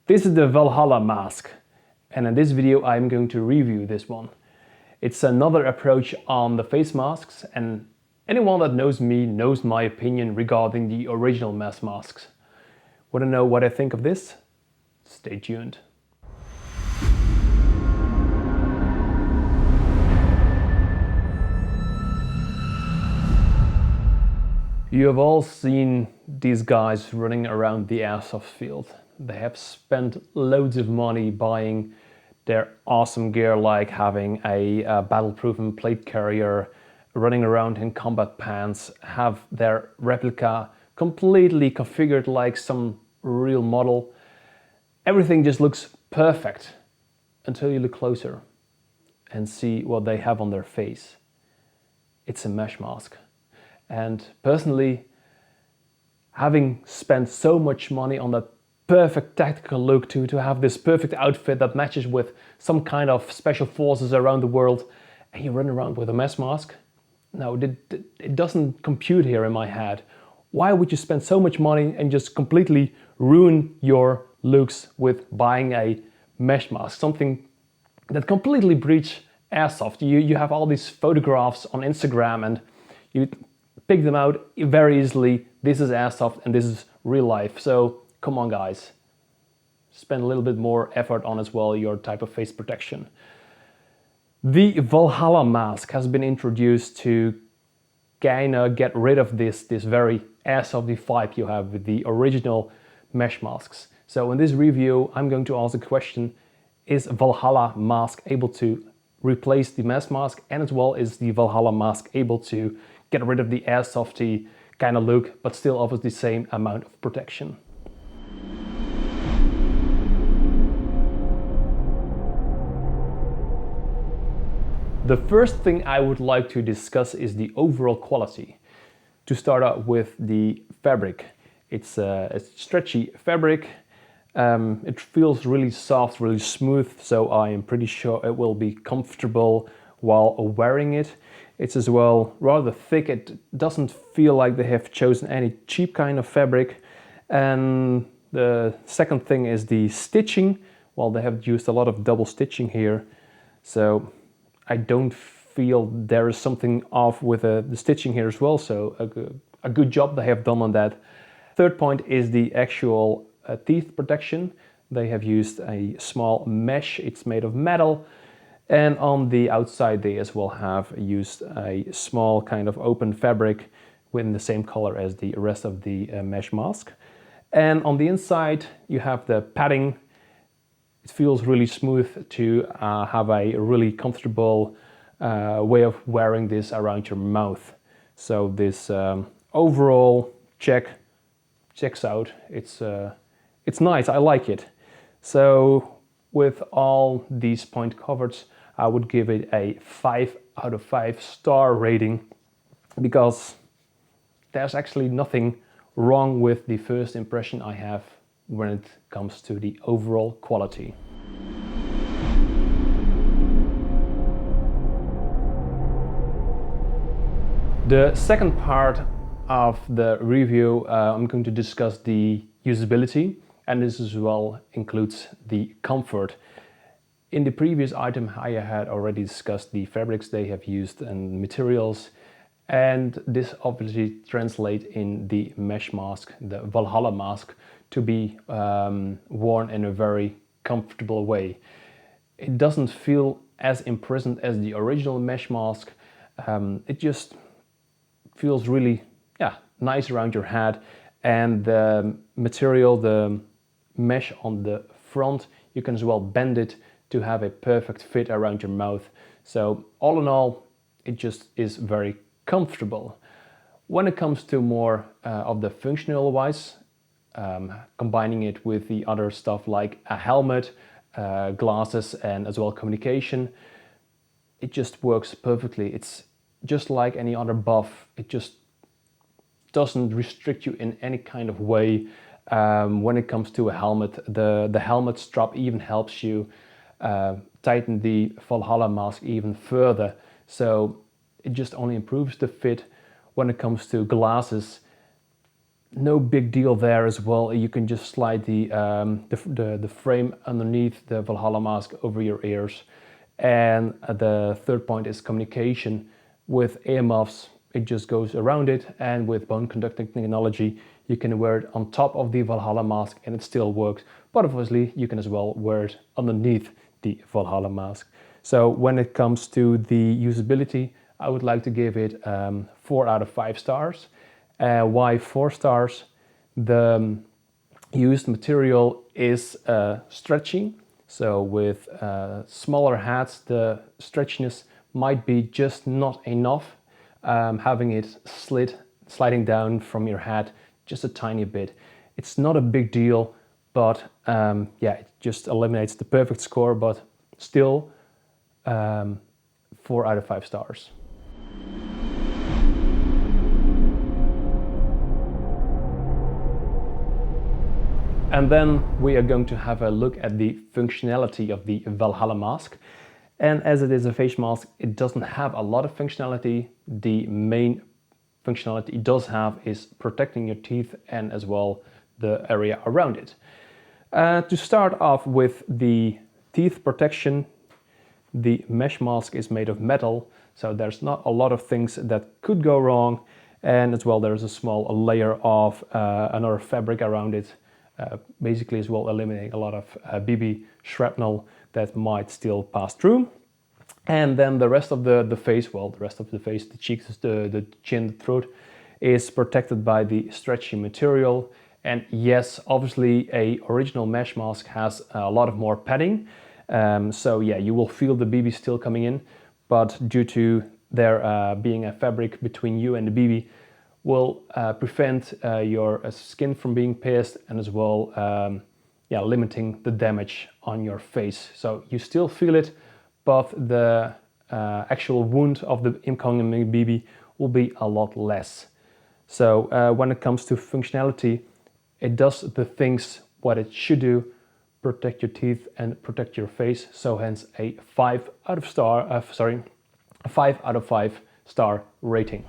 This is the Valhalla Mask, and in this video I'm going to review this one. It's another approach on the face masks, and anyone that knows me knows my opinion regarding the original mask masks. Want to know what I think of this? Stay tuned. You have all seen these guys running around the airsoft field. They have spent loads of money buying their awesome gear, like having a battle-proven plate carrier, running around in combat pants, have their replica completely configured like some real model. Everything just looks perfect until you look closer and see what they have on their face. It's a mesh mask. And personally, having spent so much money on that perfect tactical look to have this perfect outfit that matches with some kind of special forces around the world, and you run around with a mesh mask? No, it doesn't compute here in my head. Why would you spend so much money and just completely ruin your looks with buying a mesh mask? Something that completely breaches airsoft. You have all these photographs on Instagram and you pick them out very easily. This is airsoft and this is real life. So come on guys, spend a little bit more effort on as well your type of face protection. The Valhalla Mask has been introduced to kind of get rid of this very airsofty vibe you have with the original mesh masks. So in this review I'm going to ask the question, is Valhalla Mask able to replace the mesh mask, and as well is the Valhalla Mask able to get rid of the airsofty kind of look but still offers the same amount of protection? The first thing I would like to discuss is the overall quality. To start out with the fabric. It's a stretchy fabric. It feels really soft, really smooth, so I am pretty sure it will be comfortable while wearing it. It's as well rather thick. It doesn't feel like they have chosen any cheap kind of fabric. And the second thing is the stitching. Well, they have used a lot of double stitching here, so I don't feel there is something off with the stitching here as well. So a good job they have done on that. Third point is the actual teeth protection. They have used a small mesh. It's made of metal. And on the outside they as well have used a small kind of open fabric in the same color as the rest of the mesh mask. And on the inside you have the padding. It feels really smooth to have a really comfortable way of wearing this around your mouth. So this overall checks out. It's nice, I like it. So with all these points covered, I would give it a 5 out of 5 star rating, because there's actually nothing wrong with the first impression I have when it comes to the overall quality. The second part of the review, I'm going to discuss the usability, and this as well includes the comfort. In the previous item I had already discussed the fabrics they have used and materials, and this obviously translates in the mesh mask, the Valhalla Mask, to be worn in a very comfortable way. It doesn't feel as imprisoned as the original mesh mask. It just feels really nice around your head, and the material, the mesh on the front, you can as well bend it to have a perfect fit around your mouth. So all in all, it just is very comfortable. When it comes to more of the functional wise, combining it with the other stuff like a helmet, glasses, and as well communication, it just works perfectly. It's just like any other buff. It just doesn't restrict you in any kind of way. When it comes to a helmet, the helmet strap even helps you tighten the Valhalla Mask even further. So it just only improves the fit. When it comes to glasses, no big deal there as well. You can just slide the frame underneath the Valhalla Mask over your ears. And the third point is communication. With earmuffs, it just goes around it, and with bone conducting technology, you can wear it on top of the Valhalla Mask and it still works. But obviously, you can as well wear it underneath the Valhalla Mask. So when it comes to the usability, I would like to give it 4 out of 5 stars. Why 4 stars? The used material is stretchy. So with smaller hats, the stretchiness might be just not enough. Having it sliding down from your hat just a tiny bit. It's not a big deal, but yeah, it just eliminates the perfect score, but still 4 out of 5 stars. And then we are going to have a look at the functionality of the Valhalla Mask. And as it is a face mask, it doesn't have a lot of functionality. The main functionality it does have is protecting your teeth and as well the area around it. To start off with the teeth protection, the mesh mask is made of metal, so there's not a lot of things that could go wrong. And as well, there's a small layer of another fabric around it. Basically as well eliminating a lot of BB shrapnel that might still pass through. And then the rest of the face, well, the rest of the face, the cheeks, the chin, the throat, is protected by the stretchy material. And yes, obviously a original mesh mask has a lot of more padding. So yeah, you will feel the BB still coming in, but due to there being a fabric between you and the BB, will prevent your skin from being pierced and as well yeah, limiting the damage on your face. So you still feel it, but the actual wound of the incoming BB will be a lot less. So when it comes to functionality, it does the things what it should do, protect your teeth and protect your face. So hence a 5 out of 5 star rating.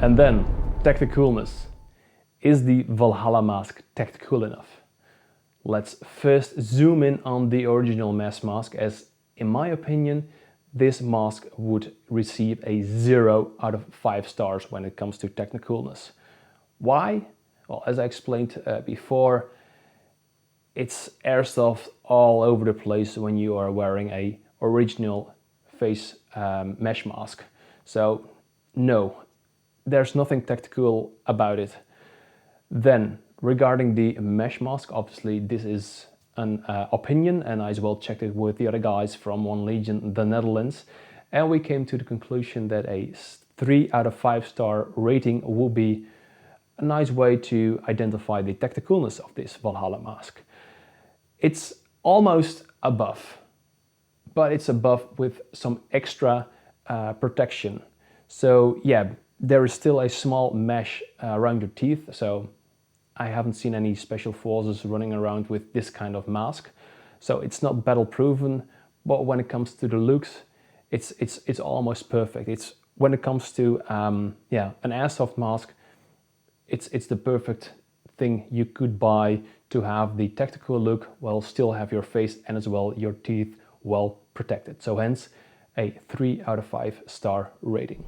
And then, tacticoolness. Is the Valhalla Mask tactical enough? Let's first zoom in on the original mesh mask, as in my opinion, this mask would receive a 0 out of 5 stars when it comes to tacticoolness. Why? Well, as I explained before, it's airsoft all over the place when you are wearing a original face mesh mask. So no, there's nothing tactical about it. Then regarding the mesh mask, obviously this is an opinion, and I as well checked it with the other guys from One Legion, the Netherlands, and we came to the conclusion that a 3 out of 5 star rating will be a nice way to identify the tacticoolness of this Valhalla Mask. It's almost above, but it's above with some extra protection. So yeah, there is still a small mesh around your teeth, so I haven't seen any special forces running around with this kind of mask. So it's not battle proven, but when it comes to the looks, it's almost perfect. It's when it comes to yeah, an airsoft mask, it's the perfect thing you could buy to have the tactical look while still have your face and as well your teeth well protected. So hence a 3 out of 5 star rating.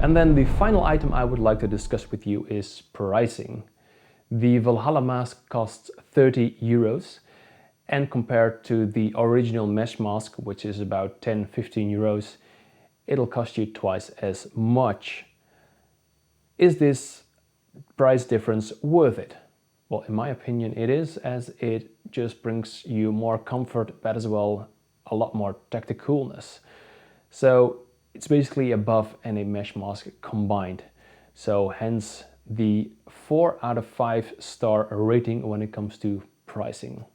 And then the final item I would like to discuss with you is pricing. The Valhalla Mask costs 30 euros, and compared to the original mesh mask, which is about 10-15 euros, it'll cost you twice as much. Is this price difference worth it? Well, in my opinion it is, as it just brings you more comfort, but as well a lot more tacticoolness. So it's basically above any mesh mask combined. So hence the 4 out of 5 star rating when it comes to pricing.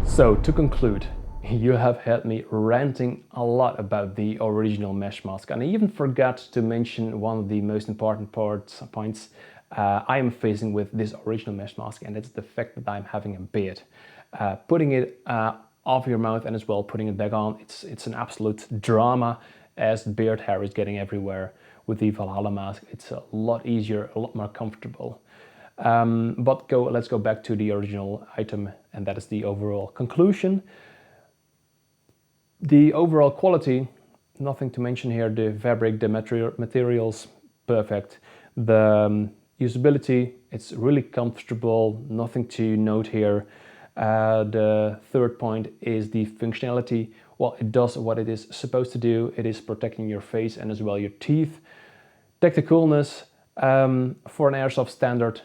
So to conclude, you have had me ranting a lot about the original mesh mask, and I even forgot to mention one of the most important points I am facing with this original mesh mask, and it's the fact that I'm having a beard. Putting it off your mouth and as well putting it back on, it's an absolute drama, as beard hair is getting everywhere. With the Valhalla Mask, it's a lot easier, a lot more comfortable. But let's go back to the original item, and that is the overall conclusion. The overall quality, nothing to mention here. The fabric, the materials, perfect. The usability, it's really comfortable, nothing to note here. The third point is the functionality. Well, it does what it is supposed to do. It is protecting your face and as well your teeth. Tacticoolness, for an airsoft standard,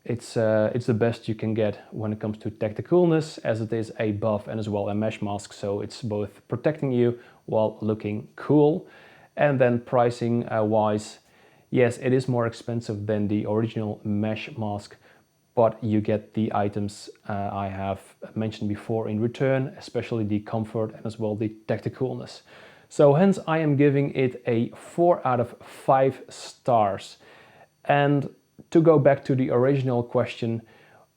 it's the best you can get when it comes to tacticoolness, as it is a buff and as well a mesh mask, so it's both protecting you while looking cool. And then pricing wise, yes, it is more expensive than the original mesh mask, but you get the items I have mentioned before in return, especially the comfort and as well the tacticoolness. So hence I am giving it a 4 out of 5 stars. And to go back to the original question,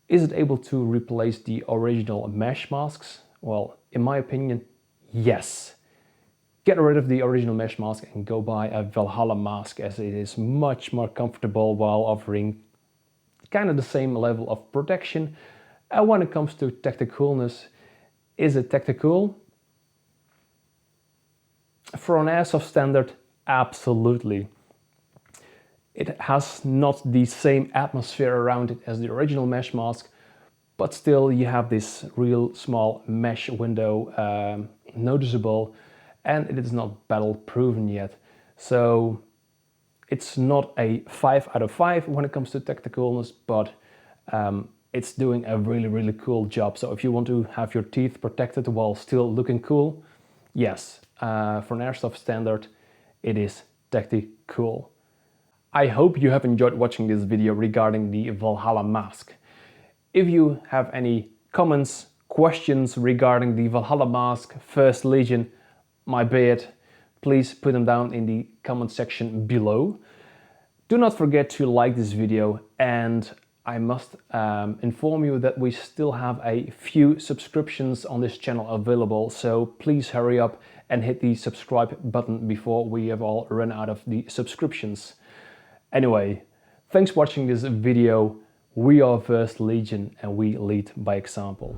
is it able to replace the original mesh masks? Well, in my opinion, yes. Get rid of the original mesh mask and go buy a Valhalla Mask, as it is much more comfortable while offering kind of the same level of protection. And when it comes to tacticoolness, is it tacticool? For an airsoft standard, absolutely. It has not the same atmosphere around it as the original mesh mask, but still you have this real small mesh window noticeable, and it is not battle proven yet. So it's not a 5 out of 5 when it comes to tacticoolness, but it's doing a really cool job. So if you want to have your teeth protected while still looking cool, yes, for an airsoft standard, it is tacticool. I hope you have enjoyed watching this video regarding the Valhalla Mask. If you have any comments, questions regarding the Valhalla Mask, First Legion, my beard, please put them down in the comment section below. Do not forget to like this video, and I must inform you that we still have a few subscriptions on this channel available, so please hurry up and hit the subscribe button before we have all run out of the subscriptions. Anyway, thanks for watching this video. We are First Legion and we lead by example.